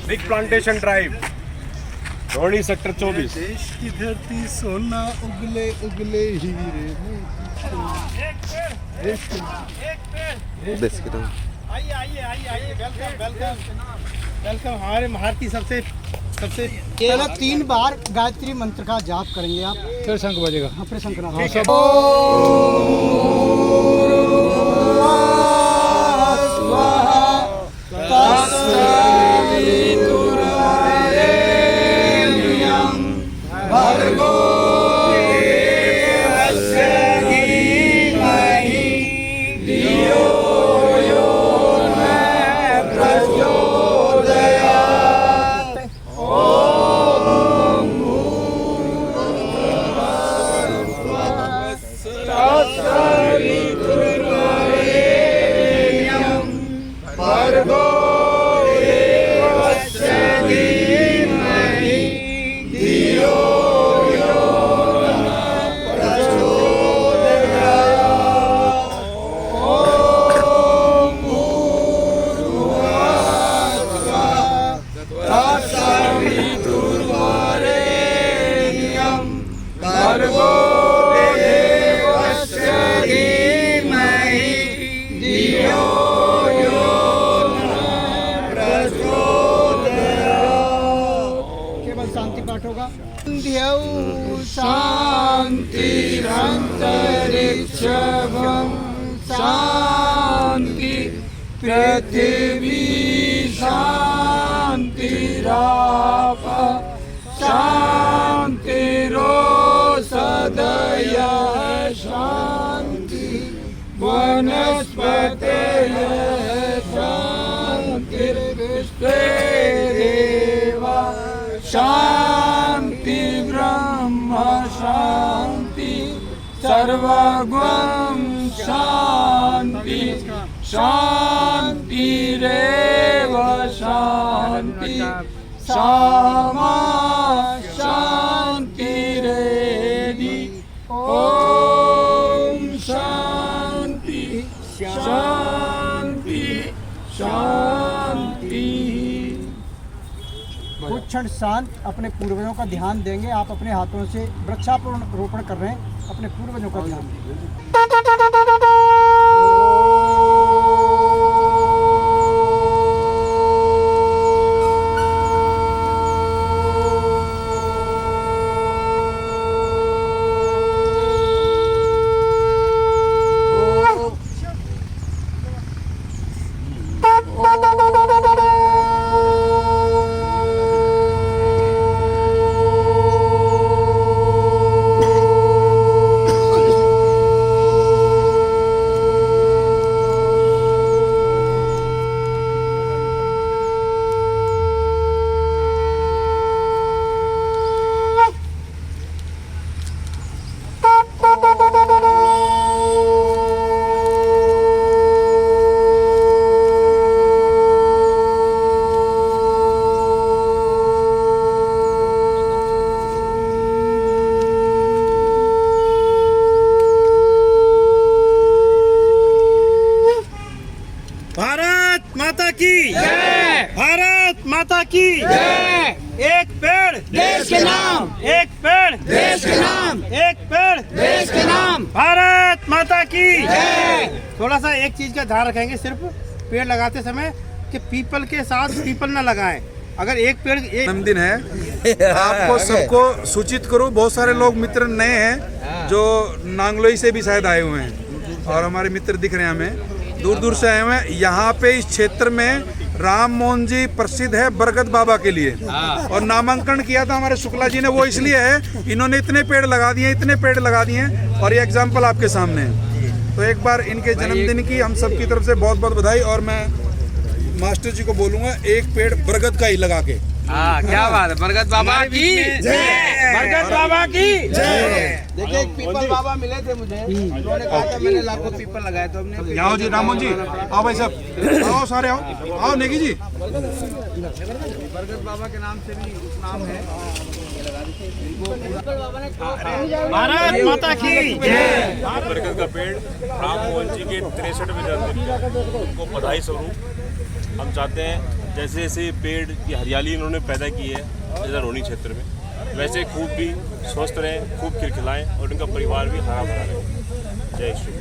Big plantation drive, Rohini sector 24। देश की धरती सोना उगले उगले हीरे आइए आइए आइए आइए, वेलकम वेलकम वेलकम। हमारे महारती सबसे पहले 3 बार गायत्री मंत्र का जाप करेंगे आप, फिर शंख बजेगा। हाँ, फिर शंकर शांति पाठ होगा। शांतिरंतरिक्षं शांति पृथ्वी शांतिराप शांतिरोषधयः शांति वनस्पतयः शांतिर्विश्वे देवा शांति ब्रह्म शांति सर्वगुण शांति शांतिरेव शांति सामा शांतिरेधि। ओम शांति शांति शांति। कुछ क्षण शांत अपने पूर्वजों का ध्यान देंगे। आप अपने हाथों से वृक्षारोपण कर रहे हैं, अपने पूर्वजों का ध्यान देंगे। भारत माता की जय, भारत माता की जय। एक पेड़ देश के नाम, एक पेड़ देश के नाम, एक पेड़ देश के नाम, भारत माता की जय। थोड़ा सा एक चीज का ध्यान रखेंगे, सिर्फ पेड़ लगाते समय कि पीपल के साथ पीपल न लगाएं। अगर एक पेड़ जन्मदिन है, आपको सबको सूचित करूं। बहुत सारे लोग मित्र नए हैं जो नांगलोई से भी शायद आए हुए हैं और हमारे मित्र दिख रहे हैं हमें, दूर दूर से आए हुए हैं। यहाँ पे इस क्षेत्र में राम मोहन जी प्रसिद्ध है बरगद बाबा के लिए, और नामांकन किया था हमारे शुक्ला जी ने। वो इसलिए है, इन्होंने इतने पेड़ लगा दिए, इतने पेड़ लगा दिए, और ये एग्जाम्पल आपके सामने है। तो एक बार इनके जन्मदिन की हम सब की तरफ से बहुत बहुत बधाई। और मैं मास्टर जी को बोलूँगा एक पेड़ बरगद का ही लगा के। हाँ, क्या बात है। बरगद बाबा की जय, बरगद बाबा की जय। देखिए, एक पीपल बाबा मिले थे मुझे, उन्होंने कहा था मैंने लाखों पीपल लगाए, तो हमने। आओ जी रामोहन जी, आओ भाई साहब, आओ सारे आओ, आओ नेगी जी। बरगद बाबा के नाम से भी नाम है। भारत माता की जय। बरगद का पेड़ राम मोहन जी के 63वें जन्मदिन को बधाई स्वरूप हम चाहते हैं जैसे जैसे पेड़ की हरियाली इन्होंने पैदा की है इधर रोनी क्षेत्र में, वैसे खूब भी स्वस्थ रहें, खूब खिलखिलाएं और उनका परिवार भी हरा भरा रहे। जय श्री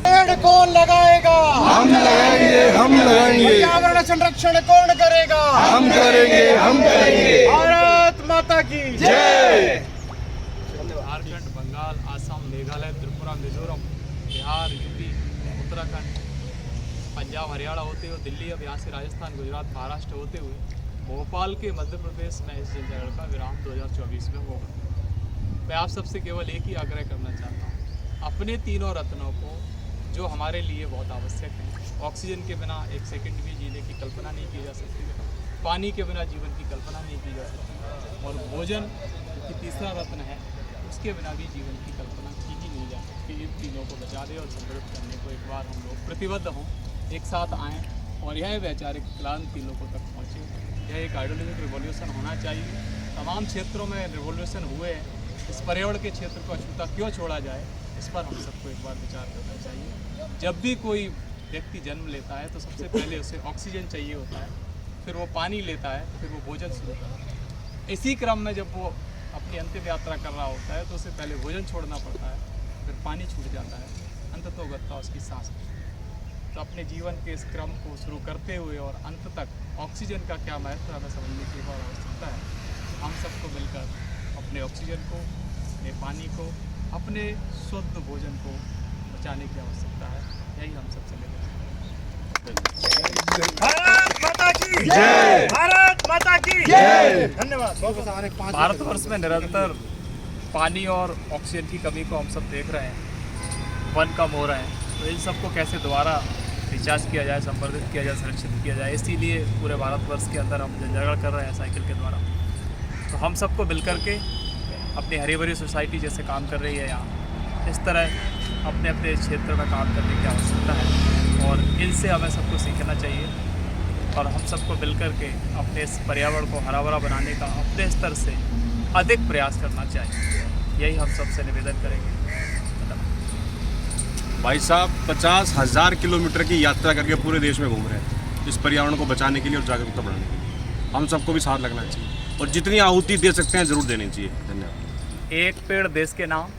पेड़ कौन लगाएगा? हम लगाएंगे, हम लगाएंगे। पर्यावरण संरक्षण कौन करेगा? हम करेंगे, हम करेंगे। भारत माता की जय। झारखंड, बंगाल, असम, मेघालय, त्रिपुरा, मिजोरम, बिहार, यूपी, उत्तराखंड, पंजाब, हरियाणा होते हुए दिल्ली, अब यहाँ से राजस्थान, गुजरात, महाराष्ट्र होते हुए भोपाल के मध्य प्रदेश में इस जनजागरण का विराम 2024 में होगा। मैं आप सबसे केवल एक ही आग्रह करना चाहता हूँ, अपने तीनों रत्नों को जो हमारे लिए बहुत आवश्यक है, ऑक्सीजन के बिना एक सेकंड भी जीने की कल्पना नहीं की जा सकती, पानी के बिना जीवन की कल्पना नहीं की जा सकती, और भोजन की तीसरा रत्न है, उसके बिना भी जीवन की कल्पना की ही नहीं जा सकती। इन तीनों को बचाने और समृद्ध करने को एक बार हम लोग प्रतिबद्ध हों, एक साथ आएँ और यह वैचारिक क्रांति लोगों तक पहुँचे। यह एक आइडियोलॉजिक रिवॉल्यूशन होना चाहिए। तमाम क्षेत्रों में रिवॉल्यूशन हुए हैं, इस पर्यावरण के क्षेत्र को अछूता क्यों छोड़ा जाए, इस पर हम सबको एक बार विचार करना चाहिए। जब भी कोई व्यक्ति जन्म लेता है तो सबसे पहले उसे ऑक्सीजन चाहिए होता है, फिर वो पानी लेता है, फिर वो भोजन शुरू करता है। इसी क्रम में जब वो अपनी अंतिम यात्रा कर रहा होता है तो उसे पहले भोजन छोड़ना पड़ता है, फिर पानी छूट जाता है, अंततोगत्वा उसकी सांस। तो अपने जीवन के इस क्रम को शुरू करते हुए और अंत तक ऑक्सीजन का क्या महत्व हमें समझने की बहुत आवश्यकता है। हम सबको मिलकर अपने ऑक्सीजन को, अपने पानी को, अपने शुद्ध भोजन को बचाने की आवश्यकता है। यही हम सबसे निवेदन है। भारत माता की जय। भारत माता की जय। धन्यवाद। भारतवर्ष में निरंतर पानी और ऑक्सीजन की कमी को हम सब देख रहे हैं, वन कम हो रहे हैं, तो इन सबको कैसे दोबारा रिचार्ज किया जाए, संवर्धित किया जाए, संरक्षित किया जाए, इसीलिए पूरे भारतवर्ष के अंदर हम जनजागरण कर रहे हैं साइकिल के द्वारा। तो हम सबको मिलकर के अपनी हरी भरी सोसाइटी जैसे काम कर रही है यहाँ, इस तरह अपने अपने क्षेत्र में काम करने की आवश्यकता है और इनसे हमें सबको सीखना चाहिए और हम सबको मिलकर के अपने इस पर्यावरण को हरा भरा बनाने का अपने स्तर से अधिक प्रयास करना चाहिए। यही हम सबसे निवेदन करेंगे। भाई साहब 50,000 किलोमीटर की यात्रा करके पूरे देश में घूम रहे हैं इस पर्यावरण को बचाने के लिए और जागरूकता बढ़ाने के लिए। हम सबको भी साथ लगना चाहिए और जितनी आहुति दे सकते हैं ज़रूर देनी चाहिए। धन्यवाद। एक पेड़ देश के नाम,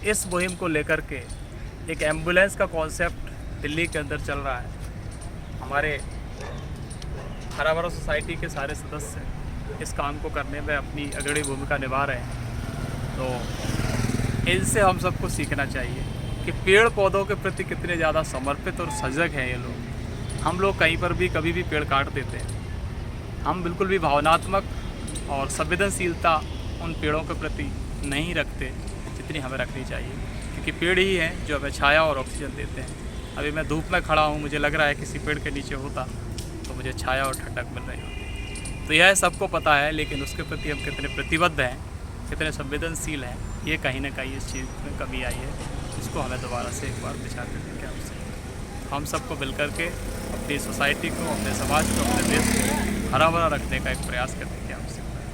इस मुहिम को लेकर के एक एम्बुलेंस का कॉन्सेप्ट दिल्ली के अंदर चल रहा है। हमारे हरा भरा सोसाइटी के सारे सदस्य इस काम को करने में अपनी अग्रणी भूमिका निभा रहे हैं। तो इनसे हम सबको सीखना चाहिए कि पेड़ पौधों के प्रति कितने ज़्यादा समर्पित और सजग हैं ये लोग। हम लोग कहीं पर भी कभी भी पेड़ काट देते हैं। हम बिल्कुल भी भावनात्मक और संवेदनशीलता उन पेड़ों के प्रति नहीं रखते जितनी हमें रखनी चाहिए, क्योंकि पेड़ ही हैं जो हमें छाया और ऑक्सीजन देते हैं। अभी मैं धूप में खड़ा हूँ, मुझे लग रहा है किसी पेड़ के नीचे होता तो मुझे छाया और ठंडक मिल रही होती। तो यह सबको पता है, लेकिन उसके प्रति हम कितने प्रतिबद्ध हैं, कितने संवेदनशील हैं, ये कहीं ना कहीं इस चीज़ में कमी आई है। इसको हमें दोबारा से एक बार विचार करने की आवश्यकता है। हम सबको मिलकर के अपनी सोसाइटी को, अपने समाज को, अपने देश को हरा भरा रखने का एक प्रयास करने की आवश्यकता है।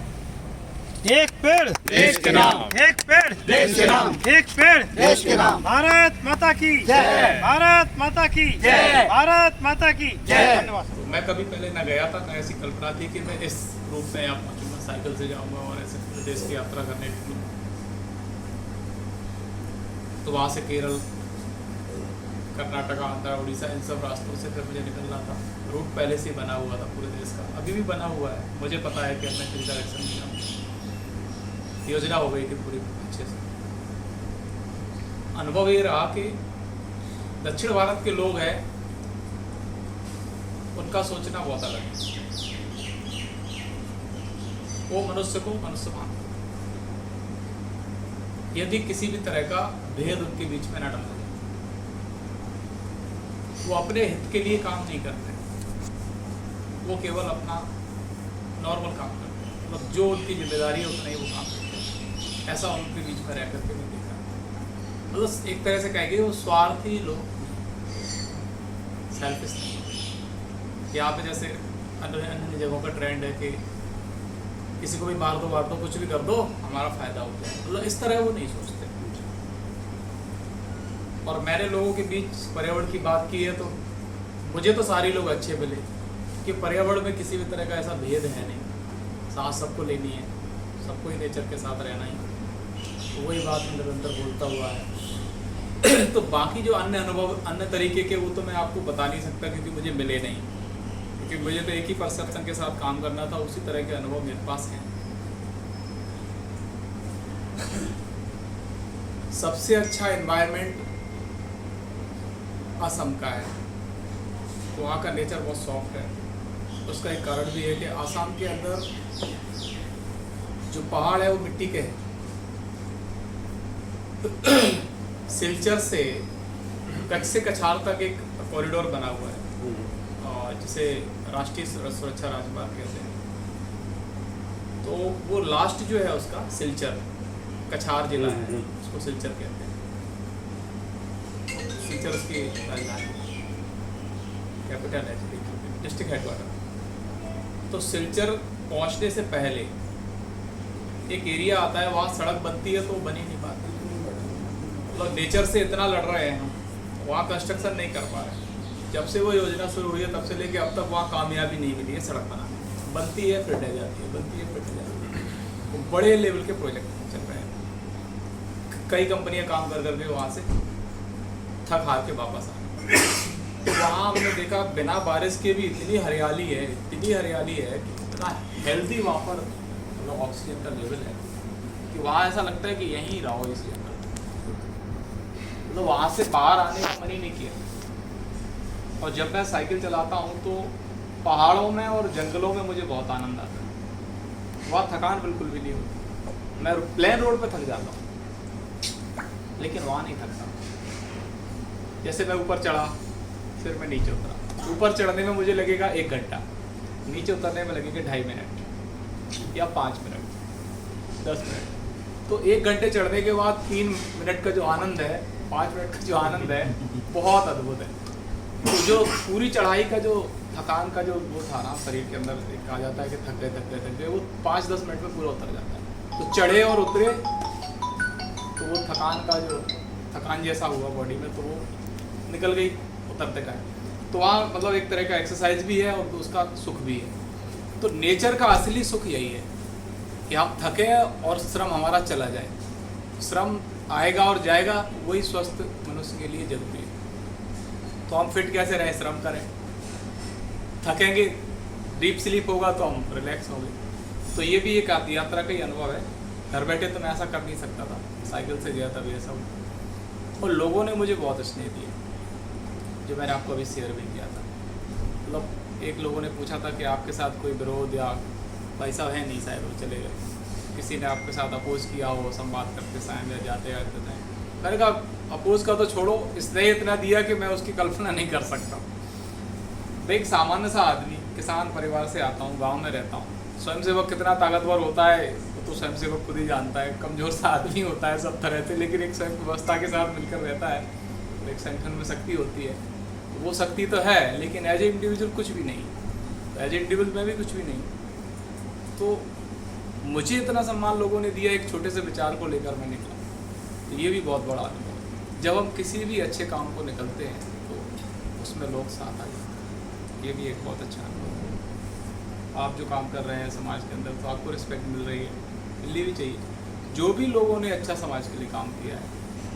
एक पेड़ देश के नाम, एक पेड़ देश के नाम, एक पेड़ देश के नाम। भारत माता की जय। भारत माता की जय। भारत माता की जय। धन्यवाद। मैं कभी पहले न गया था, न ऐसी कल्पना थी कि मैं इस रूप में यहाँ पहुँचूँगा, साइकिल से जाऊँगा और ऐसे पूरे देश की यात्रा करने निकलूँ। तो वहाँ से केरल, कर्नाटका, आंध्र, उड़ीसा, इन सब रास्तों से फिर मुझे निकलना था। रूट पहले से बना हुआ था पूरे देश का, अभी भी बना हुआ है। मुझे पता है कि मैं किस डायरेक्शन में जाऊँ, योजना हो गई थी पूरी अच्छे से। अनुभव ये रहा कि दक्षिण भारत के लोग हैं, उनका सोचना बहुत अलग है। वो मनुष्य को मनुष्य मानते हैं। यदि किसी भी तरह का भेद उनके बीच में न डाला, वो अपने हित के लिए काम नहीं करते, वो केवल अपना नॉर्मल काम करते हैं, मतलब जो उनकी जिम्मेदारी है उतना ही वो काम करते हैं। ऐसा उनके बीच में रह करके नहीं देखा। मतलब एक तरह से कहेंगे वो स्वार्थी लोग, सेल्फिश नहीं। यहाँ पे जैसे अन्य जगहों का ट्रेंड है कि किसी को भी मार दो, कुछ भी कर दो, हमारा फायदा हो गया। मतलब इस तरह वो नहीं सोचते। और मैंने लोगों के बीच पर्यावरण की बात की है तो मुझे तो सारे लोग अच्छे मिले कि पर्यावरण में किसी भी तरह का ऐसा भेद है नहीं, सांस सबको लेनी है, सबको ही नेचर के साथ रहना ही, तो वही बात मैं निरंतर बोलता हुआ है। तो बाकी जो अन्य अनुभव अन्य तरीके के वो तो मैं आपको बता नहीं सकता क्योंकि मुझे मिले नहीं, क्योंकि मुझे तो एक ही परसेप्शन के साथ काम करना था, उसी तरह के अनुभव मेरे पास हैं। सबसे अच्छा एनवायरनमेंट असम का है, वहाँ का नेचर बहुत सॉफ्ट है। उसका एक कारण भी है कि आसाम के अंदर जो पहाड़ है वो मिट्टी के हैं। सिलचर से कच्छ से कछार तक एक कॉरिडोर बना हुआ है और जिसे राष्ट्रीय सुरक्षा राजमार्ग कहते हैं। तो वो लास्ट जो है उसका सिलचर, कछार जिला है, उसको सिलचर कहते हैं। सिलचर उसकी राजधानी, कैपिटल है, डिस्ट्रिक्ट हेडक्वार्टर। तो सिलचर पहुंचने से पहले एक एरिया आता है, वहाँ सड़क बनती है तो बन ही नहीं पाती, मतलब नेचर से इतना लड़ रहे हैं हम, वहाँ कंस्ट्रक्शन नहीं कर पा रहे। जब से वो योजना शुरू हुई है तब से लेके अब तक वहाँ कामयाबी नहीं मिली है सड़क बनाने, बनती है फिर रह जाती है, बनती है फिर रह जाती है। वो बड़े लेवल के प्रोजेक्ट चल रहे हैं, कई कंपनियां काम कर करके वहाँ से थक हार के वापस आ रही। तो वहाँ हमने देखा बिना बारिश के भी इतनी हरियाली है, इतनी हरियाली है कि इतना हेल्दी वहाँ पर मतलब ऑक्सीजन का लेवल है कि वहाँ ऐसा लगता है कि यहीं रहो इस अंदर, मतलब वहाँ से बाहर आने का मन ही नहीं किया। और जब मैं साइकिल चलाता हूँ तो पहाड़ों में और जंगलों में मुझे बहुत आनंद आता है, वहाँ थकान बिल्कुल भी नहीं होती। मैं प्लेन रोड पे थक जाता हूँ लेकिन वहाँ नहीं थकता। जैसे मैं ऊपर चढ़ा फिर मैं नीचे उतरा, ऊपर चढ़ने में मुझे लगेगा 1 घंटा, नीचे उतरने में लगेगा 2.5 मिनट या 5 मिनट, 10 मिनट। तो 1 घंटे चढ़ने के बाद 3 मिनट का जो आनंद है, 5 मिनट का जो आनंद है, बहुत अद्भुत है। तो जो पूरी चढ़ाई का जो थकान का जो वो था ना शरीर के अंदर, एक आ जाता है कि थक गए, वो 5-10 मिनट में पूरा उतर जाता है। तो चढ़े और उतरे तो वो थकान जैसा हुआ बॉडी में, तो वो निकल गई उतरते का। तो वहाँ मतलब एक तरह का एक्सरसाइज भी है और उसका सुख भी है। तो नेचर का असली सुख यही है कि हम थके और श्रम हमारा चला जाए। श्रम आएगा और जाएगा, वही स्वस्थ मनुष्य के लिए जरूरी है। तो हम फिट कैसे रहें, श्रम करें, थकेंगे, डीप स्लीप होगा तो हम रिलैक्स होंगे। तो ये भी एक यात्रा का ही अनुभव है। घर बैठे तो मैं ऐसा कर नहीं सकता था, साइकिल से गया था भी ऐसा हुआ। और लोगों ने मुझे बहुत स्नेह दिया, जो मैंने आपको अभी शेयर भी किया था। मतलब एक लोगों ने पूछा था कि आपके साथ कोई विरोध या पैसा है नहीं, शायद वो चले गए, किसी ने आपके साथ अपोज किया हो संवाद करते समय या जाते आते थे। मैंने कहा अपोज का तो छोड़ो, स्नेह इतना दिया कि मैं उसकी कल्पना नहीं कर सकता। मैं एक सामान्य सा आदमी, किसान परिवार से आता हूँ, गाँव में रहता हूँ। स्वयंसेवक कितना ताकतवर होता है वो तो स्वयंसेवक खुद ही जानता है, कमज़ोर सा आदमी होता है सब तरह से, लेकिन एक स्वयं व्यवस्था के साथ मिलकर रहता है, एक संगठन में शक्ति होती है। वो शक्ति तो है लेकिन एज ए इंडिविजुअल कुछ भी नहीं, एज ए इंडिविजुअल में भी कुछ भी नहीं। तो मुझे इतना सम्मान लोगों ने दिया एक छोटे से विचार को लेकर मैं निकला, तो ये भी बहुत बड़ा अनुभव है। जब हम किसी भी अच्छे काम को निकलते हैं तो उसमें लोग साथ आ जाते हैं, ये भी एक बहुत अच्छा अनुभव है। आप जो काम कर रहे हैं समाज के अंदर तो आपको रिस्पेक्ट मिल रही है, मिलनी भी चाहिए। जो भी लोगों ने अच्छा समाज के लिए काम किया है,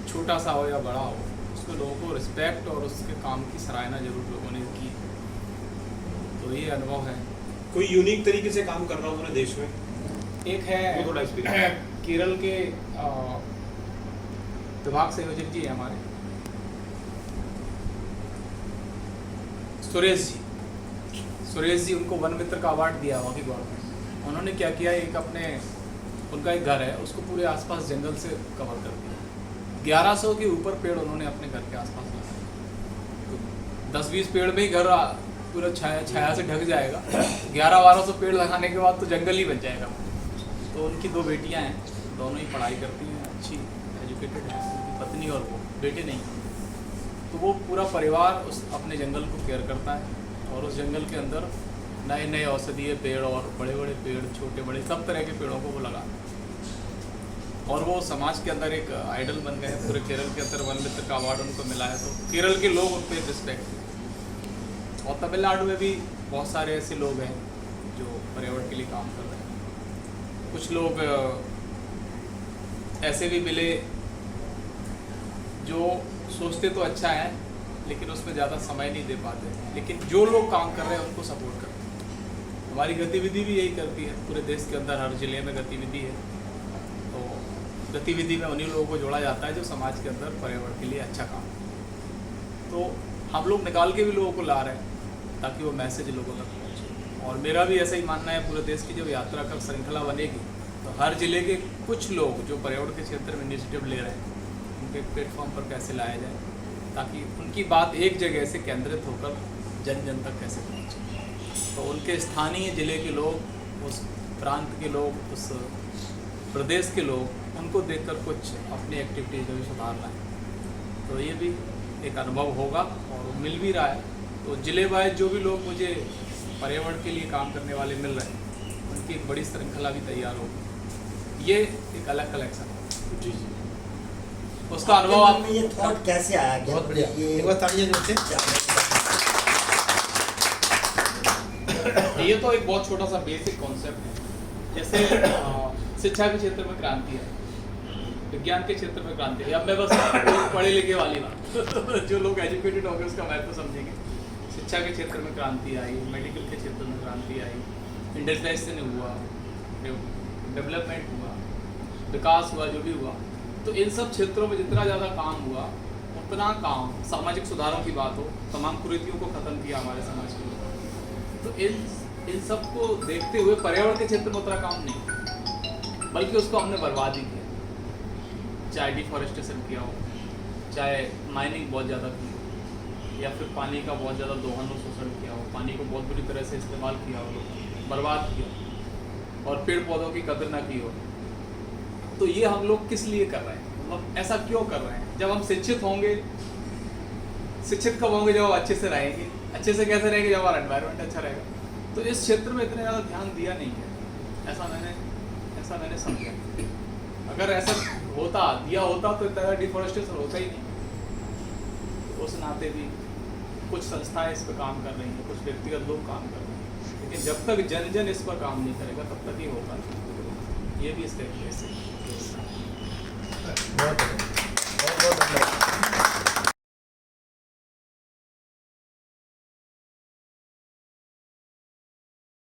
छोटा सा हो या बड़ा हो, उसमें लोगों को रिस्पेक्ट और उसके काम की सराहना जरूर लोगों ने की। तो ये अनुभव है। कोई यूनिक तरीके से काम कर रहा हूँ पूरे देश में? एक है थोड़ा एक्सपीरियंस। केरल के विभाग संयोजक जी है हमारे, सुरेश जी, उनको वन मित्र का अवार्ड दिया वहाँ की गवर्नमेंट। उन्होंने क्या किया, उनका एक घर है, उसको पूरे आसपास जंगल से कवर कर दिया। 1100 के ऊपर पेड़ उन्होंने अपने घर के आसपास लगाए। 10-20 पेड़ में ही घर पूरा छाया से ढक जाएगा। 1100-1200 पेड़ लगाने के बाद तो जंगल ही बन जाएगा। तो उनकी 2 बेटियां हैं, दोनों ही पढ़ाई करती हैं, अच्छी एजुकेटेड है, उनकी पत्नी और वो, बेटे नहीं। तो वो पूरा परिवार उस अपने जंगल को केयर करता है और उस जंगल के अंदर नए नए औषधीय पेड़ और बड़े बड़े पेड़, छोटे बड़े सब तरह के पेड़ों को वो लगाता है। और वो समाज के अंदर एक आइडल बन गए हैं। पूरे केरल के अंदर वन मित्र का अवार्ड उनको मिला है, तो केरल के लोग उन पर रिस्पेक्ट। और तमिलनाडु में भी बहुत सारे ऐसे लोग हैं जो पर्यावरण के लिए काम कर रहे हैं। कुछ लोग ऐसे भी मिले जो सोचते तो अच्छा है लेकिन उसमें ज़्यादा समय नहीं दे पाते, लेकिन जो लोग काम कर रहे हैं उनको सपोर्ट करते हैं। हमारी गतिविधि भी यही करती है, पूरे देश के अंदर हर जिले में गतिविधि है, तो गतिविधि में उन्हीं लोगों को जोड़ा जाता है जो समाज के अंदर पर्यावरण के लिए अच्छा काम करे। तो हम लोग निकाल के भी लोगों को ला रहे हैं ताकि वो मैसेज लोगों तक पहुँचे। और मेरा भी ऐसा ही मानना है, पूरे देश की जब यात्रा का श्रृंखला बनेगी तो हर जिले के कुछ लोग जो पर्यावरण के क्षेत्र में इनिशिएटिव ले रहे हैं उनके प्लेटफॉर्म पर कैसे लाया जाए ताकि उनकी बात एक जगह से केंद्रित होकर जन जन तक कैसे पहुँचे। तो उनके स्थानीय ज़िले के लोग, उस प्रांत के लोग, उस प्रदेश के लोग उनको देखकर कुछ अपनी एक्टिविटीज़ में भी सुधार लाएँ। तो ये भी एक अनुभव होगा और मिल भी रहा है। तो ज़िले वाइज जो भी लोग मुझे पर्यावरण के लिए काम करने वाले मिल रहे हैं उनकी एक बड़ी श्रृंखला भी तैयार होगी। ये एक अलग कलेक्शन है जी, उसका अनुभव आप ये थॉट कैसे आया? बहुत बढ़िया, एक बार तालियां जोरते ये तो एक बहुत छोटा सा बेसिक कॉन्सेप्ट है। जैसे शिक्षा के क्षेत्र में क्रांति है, विज्ञान के क्षेत्र में क्रांति है। अब मैं बस पढ़े लिखे वाली बात जो लोग एजुकेटेड होंगे उसका महत्व समझेंगे। शिक्षा के क्षेत्र में क्रांति आई, मेडिकल के क्षेत्र में क्रांति आई, इंडस्ट्रियलाइजेशन हुआ, डेवलपमेंट हुआ, विकास हुआ, जो भी हुआ। तो इन सब क्षेत्रों में जितना ज़्यादा काम हुआ उतना काम सामाजिक सुधारों की बात हो, तमाम कुरीतियों को ख़त्म किया हमारे समाज के लोग। तो इन सब को देखते हुए पर्यावरण के क्षेत्र में उतना काम नहीं, बल्कि उसको हमने बर्बाद ही किया। चाहे डिफॉरेस्टेशन किया हो, चाहे माइनिंग बहुत ज़्यादा की हो, या फिर पानी का बहुत ज़्यादा दोहन और शोषण किया हो, पानी को बहुत बुरी तरह से इस्तेमाल किया हो, बर्बाद किया हो, और पेड़ पौधों की कदर ना की हो। तो ये हम लोग किस लिए कर रहे हैं, मतलब ऐसा क्यों कर रहे हैं? जब हम शिक्षित होंगे, शिक्षित कब होंगे? जब हम अच्छे से रहेंगे। अच्छे से कैसे रहेंगे? जब हमारा एनवायरनमेंट अच्छा रहेगा। तो इस क्षेत्र में इतना ज़्यादा ध्यान दिया नहीं है, ऐसा मैंने समझा। अगर ऐसा दिया होता तो इतना डिफॉरेस्टेशन होता ही नहीं। उस नाते भी कुछ संस्थाएं इस पर काम कर रही हैं, कुछ व्यक्तिगत लोग काम कर रहे हैं, लेकिन जब तक जन जन इस पर काम नहीं करेगा तब तक ये होगा। ये भी इसका एक केस है।